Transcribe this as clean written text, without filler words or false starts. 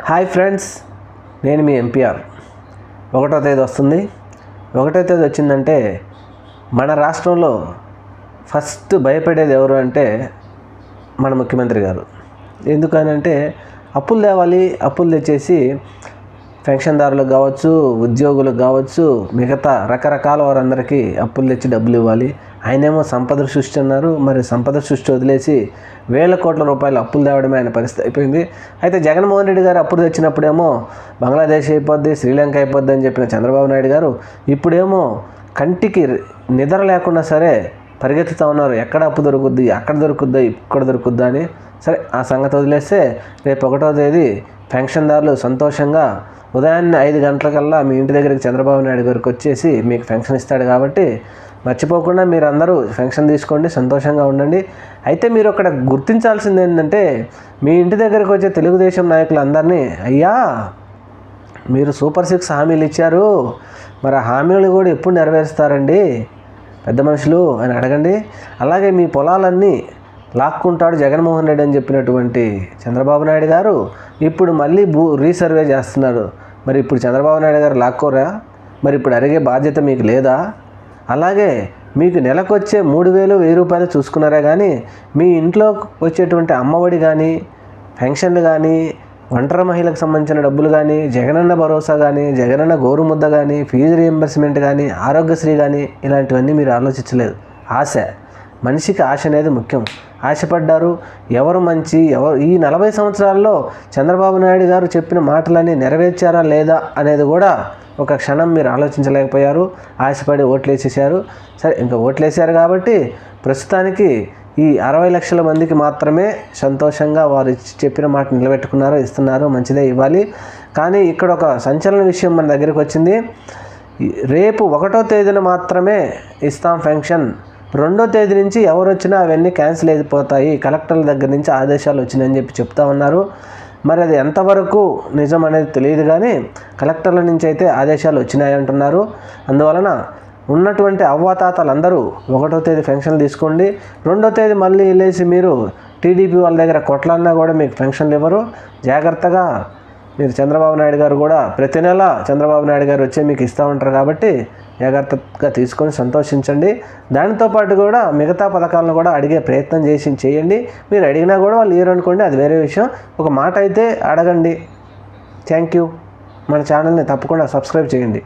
Hi friends, నేను మీ MPR. 1వ తేదీ వస్తుంది. 1వ తేదీ వచ్చిందంటే మన రాష్ట్రంలో ఫస్ట్ భయపడేది ఎవరు అంటే మన ముఖ్యమంత్రి గారు. ఎందుకనంటే అప్పులు తేవాలి, అప్పులు తెచ్చేసి పెన్షన్దారులకు కావచ్చు, ఉద్యోగులకు కావచ్చు, మిగతా రకరకాల వారందరికీ అప్పులు తెచ్చి డబ్బులు ఇవ్వాలి. ఆయనేమో సంపద సృష్టి అన్నారు. మరి సంపద సృష్టి వదిలేసి వేల కోట్ల రూపాయలు అప్పులు తేవడమే ఆయన పరిస్థితి అయిపోయింది. అయితే జగన్మోహన్ రెడ్డి గారు అప్పులు తెచ్చినప్పుడేమో బంగ్లాదేశ్ అయిపోద్ది, శ్రీలంక అయిపోద్ది అని చెప్పిన చంద్రబాబు నాయుడు గారు ఇప్పుడేమో కంటికి నిద్ర లేకుండా సరే పరిగెత్తుతూ ఉన్నారు. ఎక్కడ అప్పు దొరుకుద్ది, అక్కడ దొరుకుద్దా, ఇక్కడ దొరుకుద్దా అని. సరే, ఆ సంగతి వదిలేస్తే రేపు 1వ తేదీ పెన్షన్దారులు సంతోషంగా ఉదయాన్నే 5 గంటలకల్లా మీ ఇంటి దగ్గరికి చంద్రబాబు నాయుడు గారికి వచ్చేసి మీకు పెన్షన్ ఇస్తాడు. కాబట్టి మర్చిపోకుండా మీరు అందరూ పెన్షన్ తీసుకోండి, సంతోషంగా ఉండండి. అయితే మీరు అక్కడ గుర్తించాల్సింది ఏంటంటే మీ ఇంటి దగ్గరికి వచ్చే తెలుగుదేశం నాయకులందరినీ, అయ్యా మీరు సూపర్ 6 హామీలు ఇచ్చారు, మరి ఆ హామీలు కూడా ఎప్పుడు నెరవేరుస్తారండి పెద్ద మనుషులు అని అడగండి. అలాగే మీ పొలాలన్నీ లాక్కుంటాడు జగన్మోహన్ రెడ్డి అని చెప్పినటువంటి చంద్రబాబు నాయుడు గారు ఇప్పుడు మళ్ళీ రీసర్వే చేస్తున్నారు. మరి ఇప్పుడు చంద్రబాబు నాయుడు గారు లాక్కోరా? మరి ఇప్పుడు అడిగే బాధ్యత మీకు లేదా? అలాగే మీకు నెలకు వచ్చే 3,000, 1,000 రూపాయలు చూసుకున్నారే కానీ మీ ఇంట్లో వచ్చేటువంటి అమ్మఒడి కానీ, పెన్షన్లు కానీ, ఒంటరి మహిళలకు సంబంధించిన డబ్బులు కానీ, జగనన్న భరోసా కానీ, జగనన్న గోరుముద్ద కానీ, ఫీజు రీయింబర్స్మెంట్ కానీ, ఆరోగ్యశ్రీ కానీ ఇలాంటివన్నీ మీరు ఆలోచించలేదు. ఆశ, మనిషికి ఆశ అనేది ముఖ్యం. ఆశపడ్డారు. ఎవరు మంచి, ఎవరు ఈ 40 సంవత్సరాల్లో చంద్రబాబు నాయుడు గారు చెప్పిన మాటలన్నీ నెరవేర్చారా లేదా అనేది కూడా ఒక క్షణం మీరు ఆలోచించలేకపోయారు. ఆశపడి ఓట్లేసేసారు. సరే, ఇంకా ఓట్లేసారు కాబట్టి ప్రస్తుతానికి ఈ 60 లక్షల మందికి మాత్రమే సంతోషంగా వారు చెప్పిన మాట నిలబెట్టుకున్నారు, ఇస్తున్నారు. మంచిదే, ఇవ్వాలి. కానీ ఇక్కడ ఒక సంచలన విషయం మన దగ్గరికి వచ్చింది. రేపు 1వ తేదీన మాత్రమే ఇస్తాం పెన్షన్. 2వ తేదీ నుంచి ఎవరు వచ్చినా అవన్నీ క్యాన్సిల్ అయిపోతాయి, కలెక్టర్ల దగ్గర నుంచి ఆదేశాలు వచ్చినాయని చెప్పి చెప్తా ఉన్నారు. మరి అది ఎంతవరకు నిజం అనేది తెలియదు కానీ కలెక్టర్ల నుంచి అయితే ఆదేశాలు వచ్చినాయి అంటున్నారు. అందువలన ఉన్నటువంటి అవ్వాతాతలందరూ 1వ తేదీ పెన్షన్లు తీసుకోండి. 2వ తేదీ మళ్ళీ వెళ్ళేసి మీరు టీడీపీ వాళ్ళ దగ్గర కొట్లాడినా కూడా మీకు పెన్షన్లు ఇవ్వరు. జాగ్రత్తగా మీరు చంద్రబాబు నాయుడు గారు కూడా ప్రతి నెల చంద్రబాబు నాయుడు గారు వచ్చి మీకు ఇస్తూ ఉంటారు. కాబట్టి జాగ్రత్తగా తీసుకొని సంతోషించండి. దానితో పాటు కూడా మిగతా పథకాలను కూడా అడిగే ప్రయత్నం చేయండి. మీరు అడిగినా కూడా వాళ్ళు ఇయ్యరు అనుకోండి, అది వేరే విషయం. ఒక మాట అయితే అడగండి. Thank you. మన ఛానల్ని తప్పకుండా సబ్స్క్రైబ్ చేయండి.